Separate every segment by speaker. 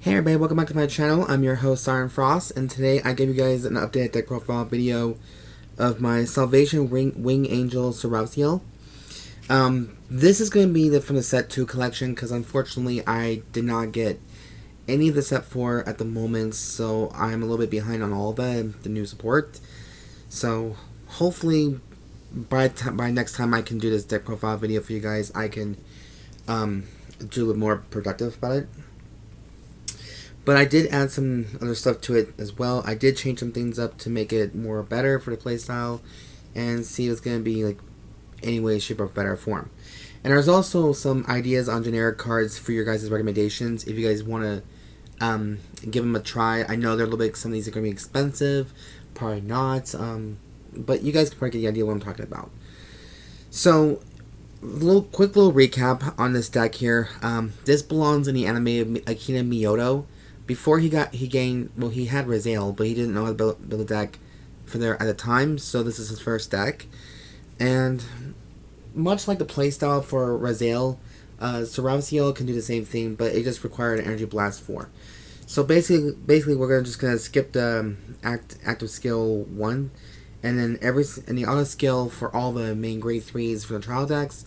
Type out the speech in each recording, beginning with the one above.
Speaker 1: Hey everybody, welcome back to my channel. I'm your host Siren Frost, and today I give you guys an updated deck profile video of my Salvation Wing Angel Sarevsael. This is going to be from the Set 2 collection, because unfortunately I did not get any of the Set 4 at the moment, so I'm a little bit behind on all of the new support. So hopefully by next time I can do this deck profile video for you guys, I can do a little more productive about it. But I did add some other stuff to it as well. I did change some things up to make it more better for the playstyle and see if it's going to be like any way, shape, or better form. And there's also some ideas on generic cards for your guys' recommendations if you guys want to give them a try. I know they're a little bit, some of these are going to be expensive, probably not, but you guys can probably get the idea of what I'm talking about. So, quick little recap on this deck here. This belongs in the anime of Akina Myodo. Before he had Sarevsael, but he didn't know how to build a deck for there at the time, so this is his first deck. And much like the playstyle for Sarevsael, Sarevsael can do the same thing, but it just required an Energy Blast 4. So basically we're just gonna skip the active skill 1, and then the auto skill for all the main grade 3s for the trial decks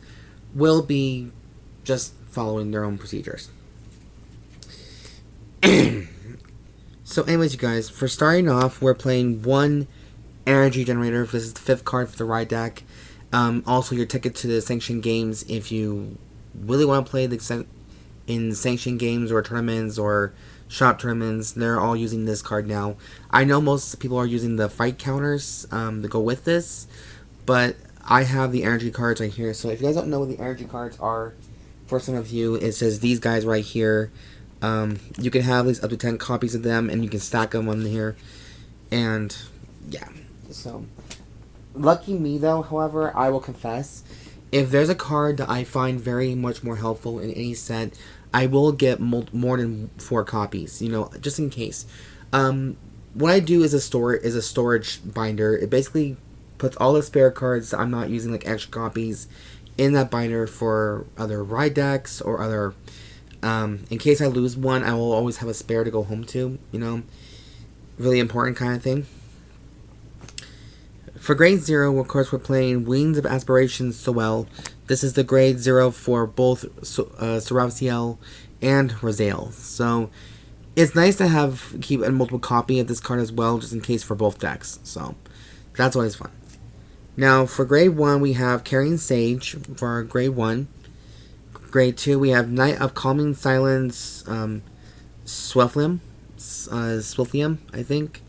Speaker 1: will be just following their own procedures. So anyways, you guys, for starting off, we're playing one energy generator. This is the 5th card for the ride deck. Also, your ticket to the sanctioned games if you really want to play in sanctioned games or tournaments or shop tournaments. They're all using this card now. I know most people are using the fight counters to go with this, but I have the energy cards right here. So if you guys don't know what the energy cards are, for some of you, it says these guys right here. You can have at least up to 10 copies of them, and you can stack them on here. And yeah, so lucky me though. However, I will confess, if there's a card that I find very much more helpful in any set, I will get more than 4 copies. You know, just in case. What I do is a storage binder. It basically puts all the spare cards that I'm not using, like extra copies, in that binder for other ride decks or other. In case I lose one, I will always have a spare to go home to, you know, really important kind of thing. For grade 0, of course, we're playing Wings of Aspiration Soel. This is the grade 0 for both Sarevsael and Sarevsael. So, it's nice to keep a multiple copy of this card as well, just in case for both decks. So, that's always fun. Now, for grade 1, we have Carrying Sage for grade 1. Grade 2, we have Knight of Calming Silence, Swithelm, I think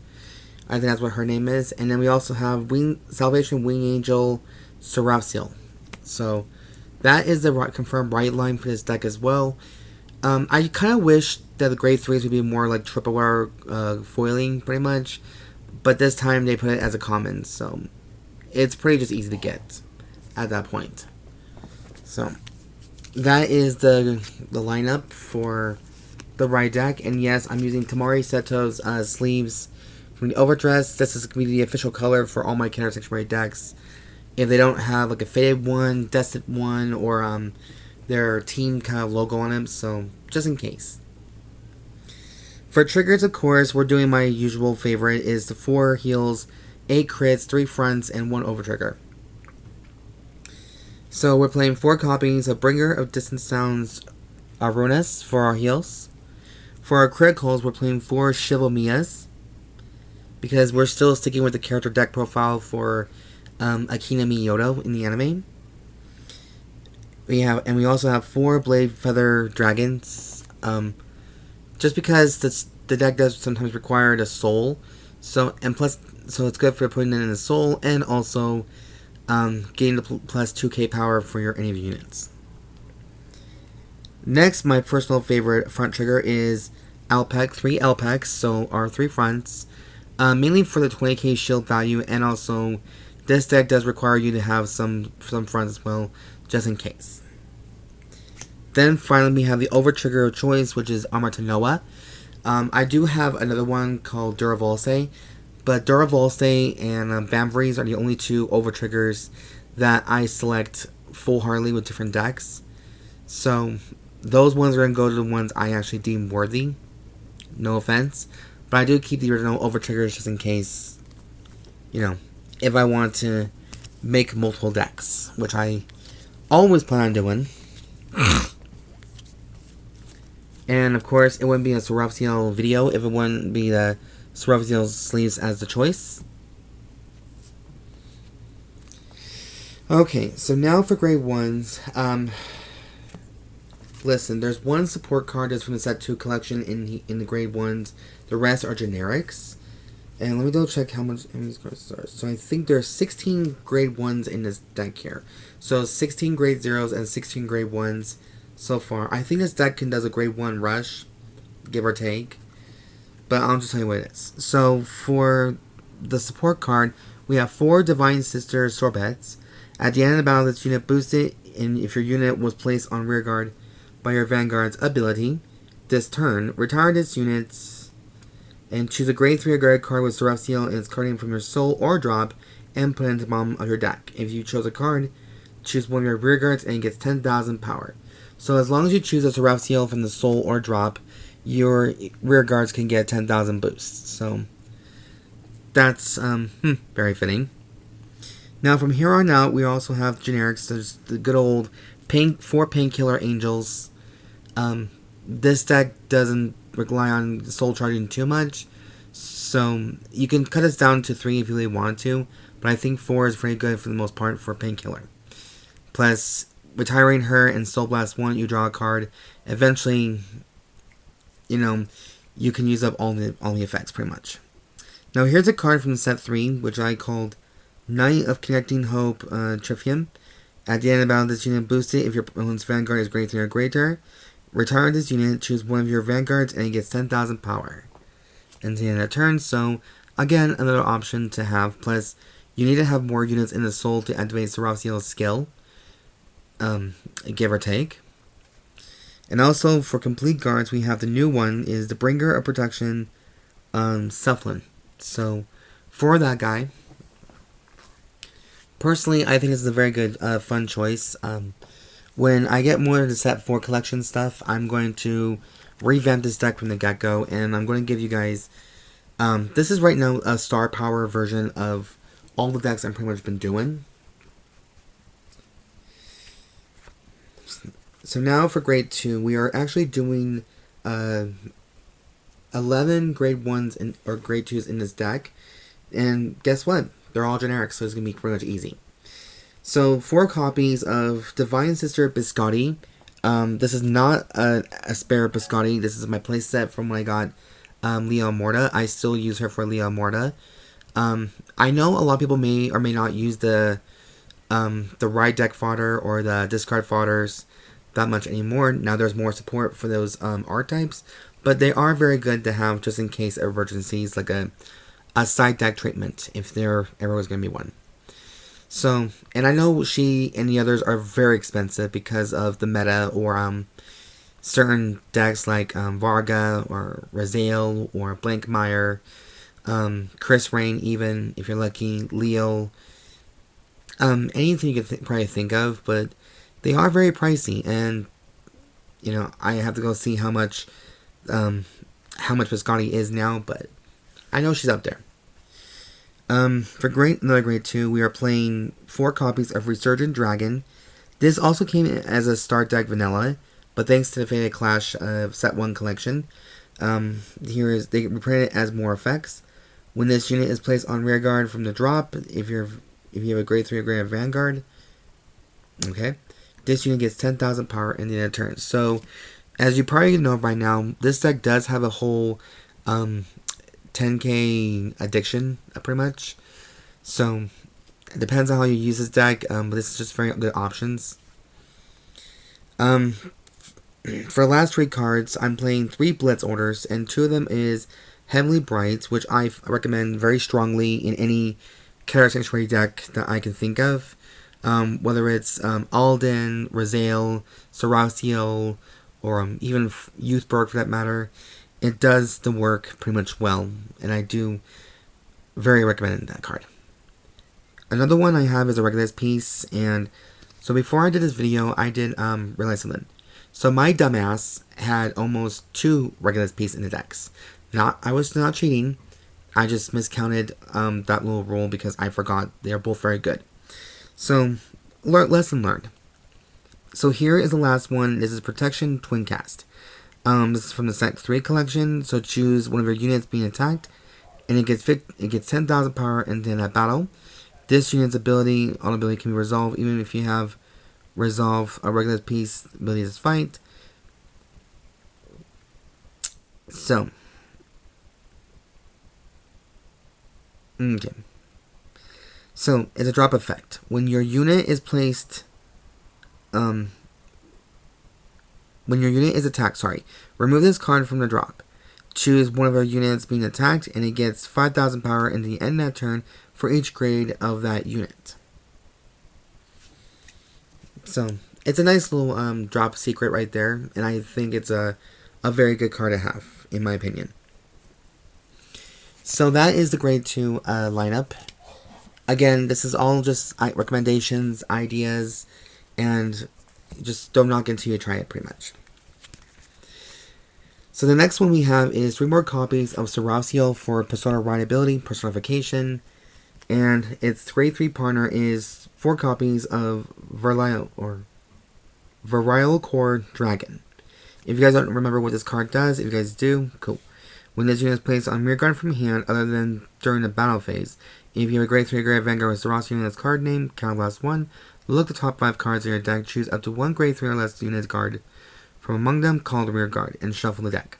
Speaker 1: that's what her name is. And then we also have Salvation Wing Angel, Sarevsael. So, that is the confirmed right line for this deck as well. I kind of wish that the grade 3s would be more like triple R foiling, pretty much. But this time they put it as a common, so it's pretty just easy to get at that point. So, that is the lineup for the ride deck. And yes, I'm using Tamari Seto's sleeves from the Overdress. This is going to be the official color for all my Keter section ride decks. If they don't have like a faded one, dusted one, or their team kind of logo on them, so just in case. For triggers, of course, we're doing my usual favorite, is the 4 heals, 8 crits, 3 fronts, and 1 overtrigger. So we're playing 4 copies of Bringer of Distant Sounds Araunus for our heals. For our criticals, we're playing 4 Chivalmyas, because we're still sticking with the character deck profile for Akina Myodo in the anime. We also have 4 Blade Feather Dragons, just because the deck does sometimes require the soul, so it's good for putting it in the soul, and also getting the plus 2k power for your any of your units. Next, my personal favorite front trigger is Alpacc, 3 Alpaccs, so our 3 fronts, mainly for the 20k shield value, and also this deck does require you to have some fronts as well, just in case. Then finally we have the over trigger of choice, which is Amartinoa. I do have another one called Duravolse, but Duravolse and Bamvries are the only 2 over triggers that I select full-heartedly with different decks. So those ones are going to go to the ones I actually deem worthy. no offense. But I do keep the original over triggers just in case, you know, if I want to make multiple decks, which I always plan on doing. And of course, it wouldn't be a Sarevsael video if it wouldn't be the Sarevsael sleeves as the choice. Okay, so now for grade 1s. Listen, there's one support card that's from the set 2 collection in the grade 1s. The rest are generics. And let me double check how many cards there are. So I think there are 16 grade 1s in this deck here. So 16 grade 0s and 16 grade 1s so far. I think this deck does a grade 1 rush, give or take. But I'll just tell you what it is. So for the support card, we have 4 Divine Sister Sorbets. At the end of the battle, this unit boosted, and if your unit was placed on rearguard by your Vanguard's ability, this turn, retire this unit and choose a grade 3 guard card with Sarevsael and its card name from your soul or drop and put it into the bottom of your deck. If you chose a card, choose one of your rearguards and it gets 10,000 power. So as long as you choose a Sarevsael from the soul or drop, your rearguards can get 10,000 boosts. So that's very fitting. Now from here on out, we also have generics. There's the good old 4 Painkiller Angels. This deck doesn't rely on soul charging too much, so you can cut this down to 3 if you really want to, but I think 4 is very good for the most part for Painkiller. Plus, retiring her and Soul Blast 1, you draw a card. Eventually, you know, you can use up all the effects pretty much. Now here's a card from set 3, which I called Knight of Connecting Hope Triffyhn. At the end of the battle, this unit boosted if your opponent's Vanguard is grade 3 or greater. Retire this unit, choose one of your Vanguards, and it gets 10,000 power. And the end of the turn, so again, another option to have. Plus, you need to have more units in the soul to activate Sarevsael's skill, give or take. And also, for complete guards, we have the new one, is the Bringer of Protection, Cethlan. So, for that guy, personally, I think this is a very good, fun choice. When I get more into set 4 collection stuff, I'm going to revamp this deck from the get-go, and I'm going to give you guys, this is right now a star power version of all the decks I've pretty much been doing. So now for grade 2, we are actually doing 11 grade 1s or grade 2s in this deck, and guess what? They're all generic, so it's going to be pretty much easy. So, 4 copies of Divine Sister Biscotti. This is not a spare Biscotti. This is my playset from when I got Leo Morta. I still use her for Leo Morta. I know a lot of people may or may not use the ride deck fodder or the discard fodders that much anymore. Now there's more support for those archetypes, but they are very good to have just in case of emergencies, like a side deck treatment if there ever was going to be one. So, and I know she and the others are very expensive because of the meta or certain decks like Varga or Raziel or Blankmeyer, Chris Rain even, if you're lucky, Leo, anything you could probably think of, but they are very pricey, and, you know, I have to go see how much Biscotti is now, but I know she's up there. For another grade 2, we are playing 4 copies of Resurgent Dragon. This also came in as a start deck vanilla, but thanks to the Fated Clash set 1 collection, they reprint it as more effects. When this unit is placed on rearguard from the drop, if you have a grade 3 or greater Vanguard, okay, this unit gets 10,000 power in the end of turn. So, as you probably know by now, this deck does have a whole 10k addiction, pretty much. So, it depends on how you use this deck, but this is just very good options. For the last 3 cards, I'm playing 3 Blitz orders, and 2 of them is Heavenly Bright, which I recommend very strongly in any Keter Sanctuary deck that I can think of. Whether it's Alden, Raziel, Sarevsael, or even Youthberg for that matter, it does the work pretty much well, and I do very recommend that card. Another one I have is a Regulus piece, and so before I did this video, I did realize something. So my dumbass had almost 2 Regulus pieces in the decks. I was not cheating. I just miscounted that little rule because I forgot they are both very good. So, lesson learned. So here is the last one. This is Protection Twincast. This is from the set 3 collection. So choose one of your units being attacked, and it gets 10,000 power into that battle. This unit's ability can be resolved even if you have resolve a regular piece ability to fight. So, okay. So it's a drop effect. When your unit is placed, when your unit is attacked, remove this card from the drop. Choose one of our units being attacked, and it gets 5,000 power in the end of that turn for each grade of that unit. So, it's a nice little drop secret right there, and I think it's a very good card to have, in my opinion. So that is the grade 2 lineup. Again, this is all just recommendations, ideas, and just don't knock until you try it, pretty much. So the next one we have is 3 more copies of Sarevsael for Persona Rideability, Personification, and its grade 3 partner is 4 copies of Virile Core Dragon. If you guys don't remember what this card does, if you guys do, cool. When this unit is placed on rearguard from hand, other than during the battle phase, if you have a grade 3 grade Vanguard with Sarevsael unit's card name, count last 1, look the top 5 cards in your deck, choose up to 1 grade 3 or less unit guard from among them, called Rear Guard, and shuffle the deck.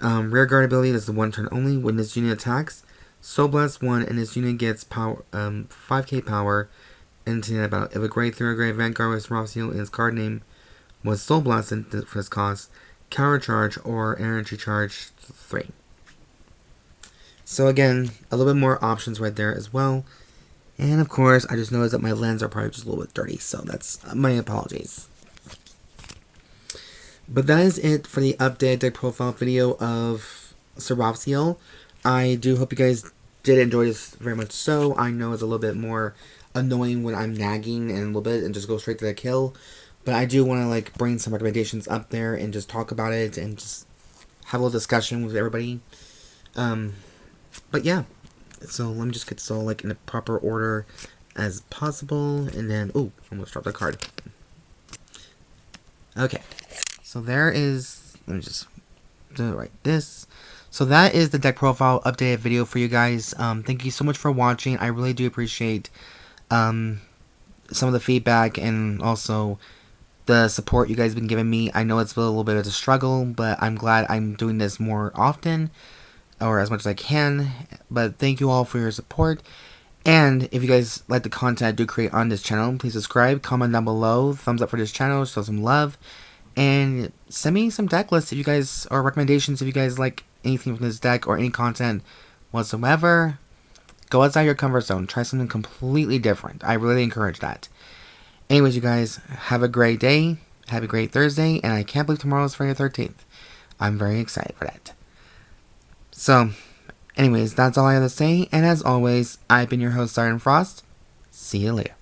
Speaker 1: Rear Guard ability is the 1 turn only. When this unit attacks, Soul Blast 1, and this unit gets power, 5k power into that battle. If a grade 3 or grade Vanguard with Sarevsael and its card name was Soul Blasted for this cost, Counter Charge or Energy Charge 3. So again, a little bit more options right there as well. And of course, I just noticed that my lens are probably just a little bit dirty, so that's my apologies. But that is it for the updated deck profile video of Sarevsael. I do hope you guys did enjoy this very much so. I know it's a little bit more annoying when I'm nagging and a little bit and just go straight to the kill. But I do want to bring some recommendations up there and just talk about it and just have a little discussion with everybody. But yeah. So let me just get this all in a proper order as possible. And then, almost dropped a card. Okay. So there is, let me just do it like this. So that is the deck profile updated video for you guys. Thank you so much for watching. I really do appreciate some of the feedback and also the support you guys have been giving me. I know it's been a little bit of a struggle, but I'm glad I'm doing this more often, or as much as I can. But thank you all for your support. And if you guys like the content I do create on this channel, please subscribe, comment down below, thumbs up for this channel, show some love. And send me some deck lists if you guys, or recommendations if you guys like anything from this deck or any content whatsoever. Go outside your comfort zone. Try something completely different. I really encourage that. Anyways, you guys, have a great day. Have a great Thursday. And I can't believe tomorrow is Friday the 13th. I'm very excited for that. So, anyways, that's all I have to say. And as always, I've been your host, Siren Frost. See you later.